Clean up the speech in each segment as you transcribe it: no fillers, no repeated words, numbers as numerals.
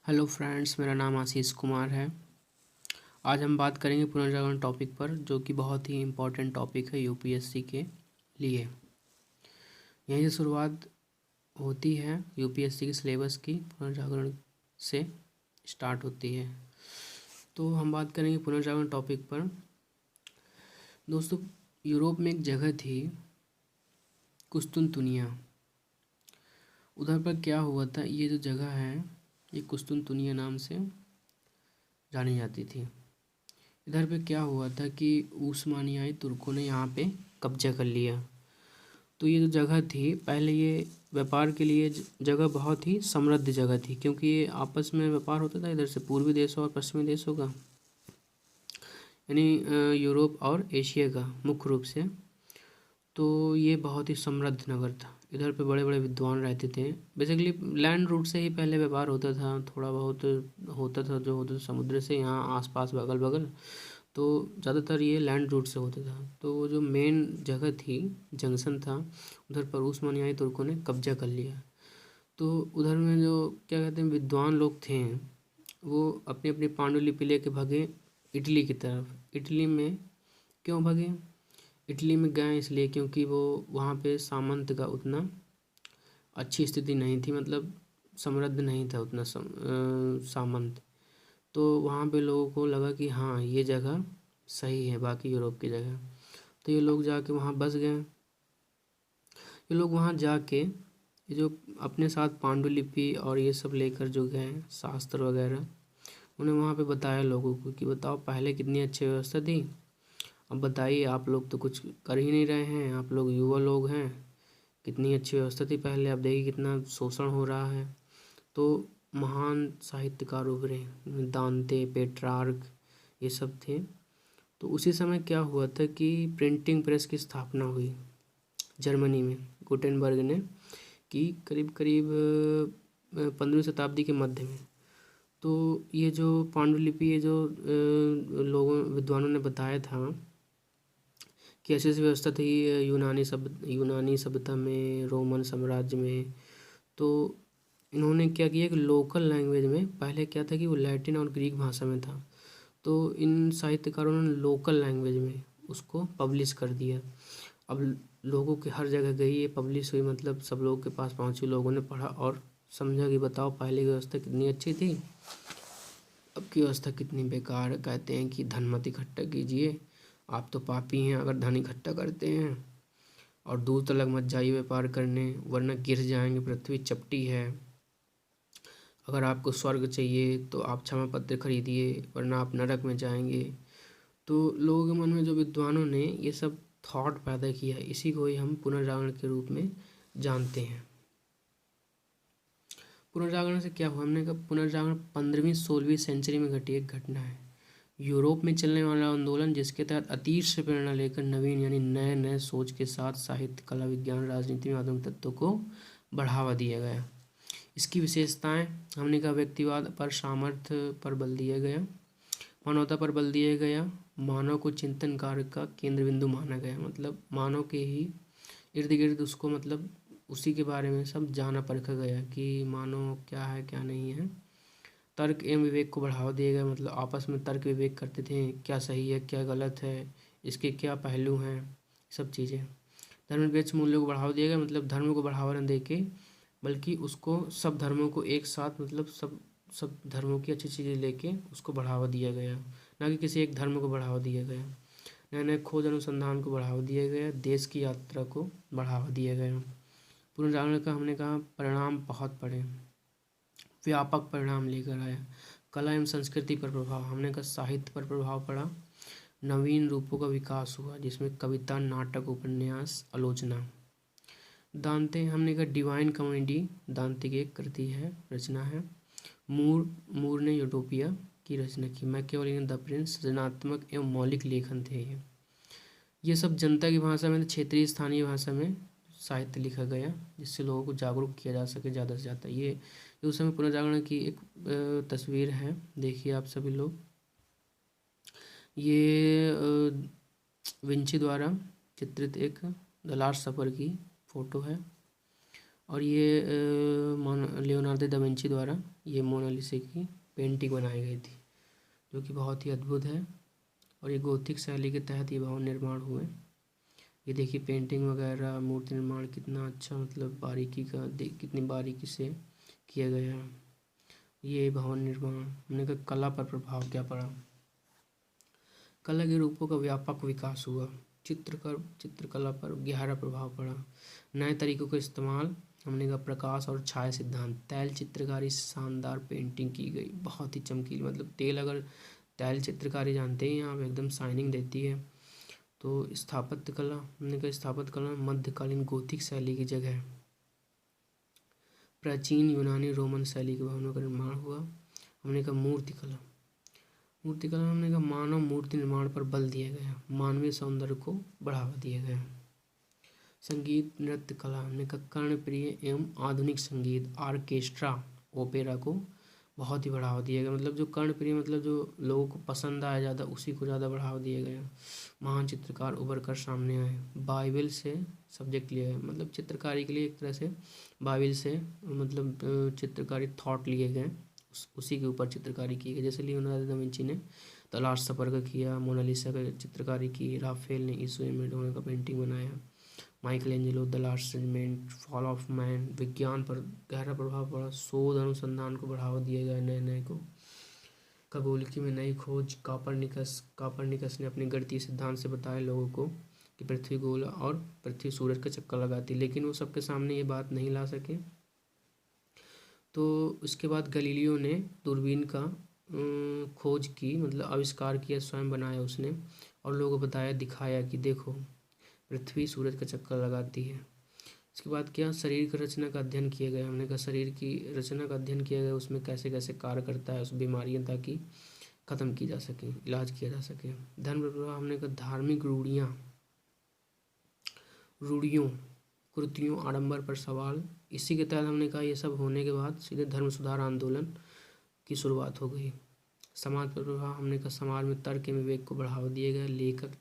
Hello friends, मेरा नाम आशीष कुमार है। आज हम बात करेंगे पुनर्जागरण टॉपिक पर, जो कि बहुत ही इम्पोर्टेंट टॉपिक है यूपीएससी के लिए। यहीं से शुरुआत होती है यूपीएससी के सिलेबस की, पुनर्जागरण से स्टार्ट होती है। तो हम बात करेंगे पुनर्जागरण टॉपिक पर। दोस्तों, यूरोप में एक जगह थी कुस्तुनतुनिया। उधर पर क्या हुआ था, ये जो जगह है ये कुस्तुनतुनिया नाम से जानी जाती थी। इधर पे क्या हुआ था कि उस्मानियाई तुर्कों ने यहाँ पे कब्जा कर लिया। तो ये जो जगह थी, पहले ये व्यापार के लिए जगह बहुत ही समृद्ध जगह थी, क्योंकि ये आपस में व्यापार होता था इधर से पूर्वी देशों और पश्चिमी देशों का, यानी यूरोप और एशिया का मुख्य रूप से। तो ये बहुत ही समृद्ध नगर था। इधर पे बड़े बड़े विद्वान रहते थे। बेसिकली लैंड रूट से ही पहले व्यापार होता था, थोड़ा बहुत होता था जो होता था समुद्र से, यहाँ आसपास बगल बगल। तो ज़्यादातर ये लैंड रूट से होता था। तो वो जो मेन जगह थी, जंक्शन था, उधर पर उस्मानियाई तुर्कों ने कब्जा कर लिया। तो उधर में जो क्या कहते हैं विद्वान लोग थे, वो अपनी अपनी पांडुलिपि लेके भागे इटली की तरफ। इटली में क्यों भागे? इटली में गए इसलिए क्योंकि वो वहाँ पे सामंत का उतना अच्छी स्थिति नहीं थी, मतलब समृद्ध नहीं था उतना सामंत। तो वहाँ पे लोगों को लगा कि हाँ, ये जगह सही है बाकी यूरोप की जगह। तो ये लोग जाके वहाँ बस गए। ये लोग वहाँ जाके ये जो अपने साथ पांडुलिपि और ये सब लेकर जो गए, शास्त्र वगैरह, उन्हें वहाँ पे बताया लोगों को कि बताओ पहले कितनी अच्छी व्यवस्था थी, अब बताइए आप लोग तो कुछ कर ही नहीं रहे हैं, आप लोग युवा लोग हैं, कितनी अच्छी व्यवस्था थी पहले, अब देखिए कितना शोषण हो रहा है। तो महान साहित्यकार उभरे, दांते, पेट्रार्क, ये सब थे। तो उसी समय क्या हुआ था कि प्रिंटिंग प्रेस की स्थापना हुई जर्मनी में, गुटेनबर्ग ने की, करीब करीब 15वीं शताब्दी के मध्य में। तो ये जो पांडुलिपि, ये जो लोगों विद्वानों ने बताया था कि ऐसी ऐसी व्यवस्था थी यूनानी सभ्यता में, रोमन साम्राज्य में। तो इन्होंने क्या किया कि लोकल लैंग्वेज में, पहले क्या था कि वो लैटिन और ग्रीक भाषा में था, तो इन साहित्यकारों ने लोकल लैंग्वेज में उसको पब्लिश कर दिया। अब लोगों के हर जगह गई, ये पब्लिश हुई, मतलब सब लोगों के पास पहुंची, लोगों ने पढ़ा और समझा कि बताओ पहले की व्यवस्था कितनी अच्छी थी, अब की व्यवस्था कितनी बेकार है। कहते हैं कि धन मत इकट्ठा कीजिए, आप तो पापी हैं अगर धन इकट्ठा करते हैं, और दूर तलक मत जाइए व्यापार करने, वरना गिर जाएंगे, पृथ्वी चपटी है। अगर आपको स्वर्ग चाहिए तो आप क्षमा पत्र खरीदिए, वरना आप नरक में जाएंगे। तो लोगों के मन में, जो विद्वानों ने ये सब थॉट पैदा किया, इसी को ही हम पुनर्जागरण के रूप में जानते हैं। पुनर्जागरण से क्या हुआ, हमने कहा पुनर्जागरण 15वीं-16वीं सेंचुरी में घटी एक घटना है। यूरोप में चलने वाला आंदोलन, जिसके तहत अतीत से प्रेरणा लेकर नवीन यानी नए नए सोच के साथ साहित्य, कला, विज्ञान, राजनीति में आधुनिक तत्वों को बढ़ावा दिया गया। इसकी विशेषताएं, हमने कहा व्यक्तिवाद पर, सामर्थ्य पर बल दिया गया, मानवता पर बल दिया गया, मानव को चिंतन कार्य का केंद्र बिंदु माना गया, मतलब मानव के ही इर्द गिर्द उसको, मतलब उसी के बारे में सब जाना परखा गया कि मानव क्या है क्या नहीं है। तर्क एवं विवेक को बढ़ावा दिया गया, मतलब आपस में तर्क विवेक करते थे, क्या सही है क्या गलत है, इसके क्या पहलू हैं, सब चीज़ें। धर्मनिरपेक्ष मूल्यों को बढ़ावा दिया गया, मतलब धर्म को बढ़ावा न दे के, बल्कि उसको सब धर्मों को एक साथ, मतलब सब धर्मों की अच्छी चीज़ें लेके उसको बढ़ावा दिया गया, ना कि किसी एक धर्म को बढ़ावा दिया गया। नए नए खोज अनुसंधान को बढ़ावा दिया गया, देश की यात्रा को बढ़ावा दिया गया। पुनर्जागरण का हमने कहा परिणाम बहुत बड़े, व्यापक परिणाम लेकर आया। कला एवं संस्कृति पर प्रभाव, हमने कहा साहित्य पर प्रभाव पड़ा, नवीन रूपों का विकास हुआ, जिसमें कविता, नाटक, उपन्यास, आलोचना। दांते, हमने कहा डिवाइन कॉमेडी दांते की एक कृति है, रचना है। मूर ने यूटोपिया की रचना की। मैकियावेली ने द प्रिंस, सृजनात्मक एवं मौलिक लेखन थे ये सब जनता की भाषा में, क्षेत्रीय स्थानीय भाषा में साहित्य लिखा गया, जिससे लोगों को जागरूक किया जा सके ज़्यादा से ज़्यादा। ये उस समय पुनर्जागरण की एक तस्वीर है, देखिए आप सभी लोग। ये विंची द्वारा चित्रित एक द लास्ट सफर की फ़ोटो है, और ये लियोनार्डो लियोनार्दो दा विंची द्वारा ये मोनालिसा की पेंटिंग बनाई गई थी, जो कि बहुत ही अद्भुत है। और ये गोथिक शैली के तहत ये भवन निर्माण हुए। ये देखिए पेंटिंग वगैरह, मूर्ति निर्माण कितना अच्छा, मतलब बारीकी का कितनी बारीकी से किया गया है। ये भवन निर्माण, हमने कहा कला पर प्रभाव क्या पड़ा। कला के रूपों का व्यापक विकास हुआ। चित्रकला पर गहरा प्रभाव पड़ा। नए तरीकों का इस्तेमाल, हमने कहा प्रकाश और छाया सिद्धांत। तैल चित्रकारी से शानदार पेंटिंग की गई, बहुत ही चमकीली, मतलब तैल चित्रकारी जानते हैं आप, एकदम शाइनिंग देती है। तो स्थापत्य कला, हमने कहा स्थापत्य कला मध्यकालीन गोथिक शैली की जगह है। प्राचीन यूनानी रोमन शैली के भवनों का निर्माण हुआ। हमने कहा मूर्तिकला, हमने कहा मानव मूर्ति निर्माण पर बल दिया गया, मानवीय सौंदर्य को बढ़ावा दिया गया। संगीत नृत्य कला, हमने कहा कर्णप्रिय एवं आधुनिक संगीत, ऑर्केस्ट्रा, ओपेरा को बहुत ही बढ़ावा दिया गया। मतलब जो कर्णप्रिय, मतलब जो लोगों को पसंद आया ज़्यादा, उसी को ज़्यादा बढ़ावा दिया गया। महान चित्रकार उभर कर सामने आए। बाइबल से सब्जेक्ट लिया है, मतलब चित्रकारी के लिए एक तरह से बाइबल से मतलब चित्रकारी थॉट लिए गए, उसी के ऊपर चित्रकारी की गई। जैसे लियोनार्दो दा विंची ने द लास्ट सपर का किया, मोनालिसा का चित्रकारी की, राफेल ने यीशु एवं मैडोना का पेंटिंग बनाया, Michelangelo the last judgement, fall of man. विज्ञान पर गहरा प्रभाव पड़ा, शोध अनुसंधान को बढ़ावा दिया गया, नए को। खगोलिकी में नई खोज, कापरनिकस ने अपने गणितीय सिद्धांत से बताया लोगों को कि पृथ्वी गोल और पृथ्वी सूरज का चक्कर लगाती, लेकिन वो सबके सामने ये बात नहीं ला सके। तो उसके बाद गलीलियो ने दूरबीन का खोज की, मतलब आविष्कार किया, स्वयं बनाया उसने, और लोगों को बताया, दिखाया कि देखो पृथ्वी सूरज का चक्कर लगाती है। इसके बाद क्या, शरीर की रचना का अध्ययन किया गया। हमने कहा शरीर की रचना का अध्ययन किया गया, उसमें कैसे कैसे कार्य करता है, उस बीमारियां, ताकि ख़त्म की जा सके, इलाज किया जा सके। धर्म प्रभाव, हमने कहा धार्मिक रूढ़ियों, कृतियों, आडंबर पर सवाल। इसी के तहत हमने कहा ये सब होने के बाद सीधे धर्म सुधार आंदोलन की शुरुआत हो गई। समाज पर प्रभाव, हमने कहा समाज में तर्क एवं विवेक को बढ़ावा दिया गया। लेखक,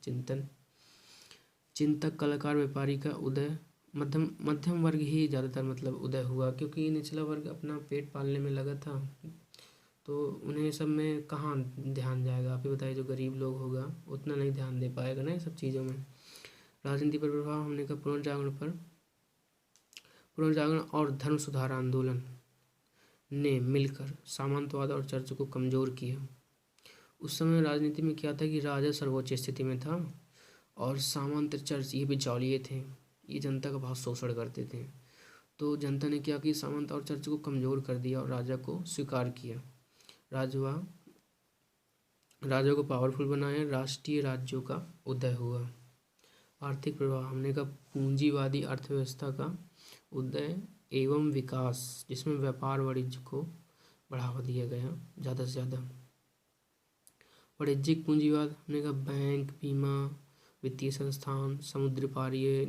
चिंतक, कलाकार, व्यापारी का उदय, मध्यम वर्ग ही ज़्यादातर मतलब उदय हुआ, क्योंकि निचला वर्ग अपना पेट पालने में लगा था, तो उन्हें सब में कहाँ ध्यान जाएगा। आप ही बताइए, जो गरीब लोग होगा उतना नहीं ध्यान दे पाएगा ना ये सब चीज़ों में। राजनीति पर प्रभाव, हमने कहा पुनर्जागरण और धर्म सुधार आंदोलन ने मिलकर सामंतवाद और चर्च को कमज़ोर किया। उस समय राजनीति में क्या था कि राजा सर्वोच्च स्थिति में था और सामंत चर्च ये बिचौलिए थे, ये जनता का बहुत शोषण करते थे। तो जनता ने क्या किया, सामंत और चर्च को कमज़ोर कर दिया और राजा को स्वीकार किया। राजा को पावरफुल बनाया, राष्ट्रीय राज्यों का उदय हुआ। आर्थिक प्रभाव, हमने कहा पूंजीवादी अर्थव्यवस्था का उदय एवं विकास, जिसमें व्यापार वाणिज्य को बढ़ावा दिया गया ज़्यादा से ज़्यादा। वाणिज्यिक पूंजीवाद, हमने कहा बैंक, बीमा, वित्तीय संस्थान, समुद्र पारीय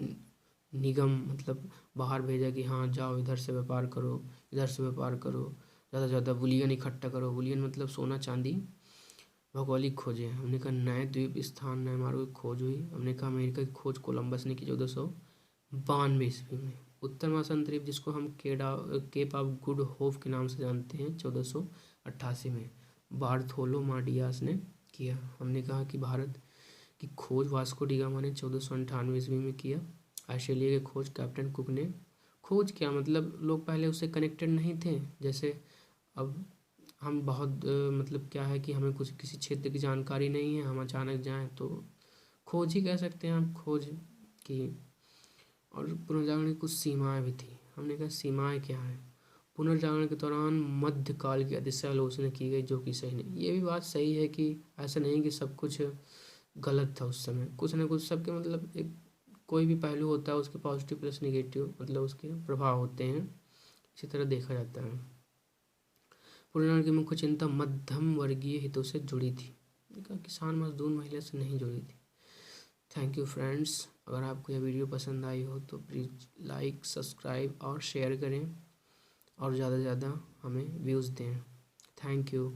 निगम, मतलब बाहर भेजा कि हाँ जाओ इधर से व्यापार करो, इधर से व्यापार करो, ज़्यादा से ज़्यादा बुलियन इकट्ठा करो। बुलियन मतलब सोना चांदी। भौगोलिक खोजें, हमने कहा नए द्वीप स्थान, नए मार्गों की खोज हुई। हमने कहा अमेरिका की खोज कोलंबस ने की 1492 ईस्वी में। उत्तर महासागरीय द्वीप, जिसको हम केप ऑफ गुड होप के नाम से जानते हैं, 1488 में बार्थोलोमेव डियास ने किया। हमने कहा कि भारत की खोज वास्को डी गामा ने 1498 ईस्वी में किया। ऑस्ट्रेलिया की खोज कैप्टन कुक ने। खोज क्या मतलब, लोग पहले उससे कनेक्टेड नहीं थे, जैसे अब हम बहुत मतलब क्या है कि हमें कुछ किसी क्षेत्र की जानकारी नहीं है, हम अचानक जाएं तो खोज ही कह सकते हैं हम, खोज की। और पुनर्जागरण की कुछ सीमाएं भी थी। हमने कहा सीमाएं क्या है। पुनर्जागरण के दौरान मध्यकाल की अतिशय आलोचना की गई, जो कि सही नहीं। ये भी बात सही है कि ऐसा नहीं कि सब कुछ गलत था उस समय, कुछ ना कुछ सबके मतलब एक कोई भी पहलू होता है उसके पॉजिटिव प्लस निगेटिव मतलब उसके प्रभाव होते हैं, इसी तरह देखा जाता है। पुनर्जागरण की मुख्य चिंता मध्यम वर्गीय हितों से जुड़ी थी, किसान, मजदूर, महिला से नहीं जुड़ी थी। Thank you friends. अगर आपको यह वीडियो पसंद आई हो तो प्लीज़ लाइक, सब्सक्राइब और शेयर करें और ज़्यादा से ज़्यादा हमें व्यूज़ दें। Thank you.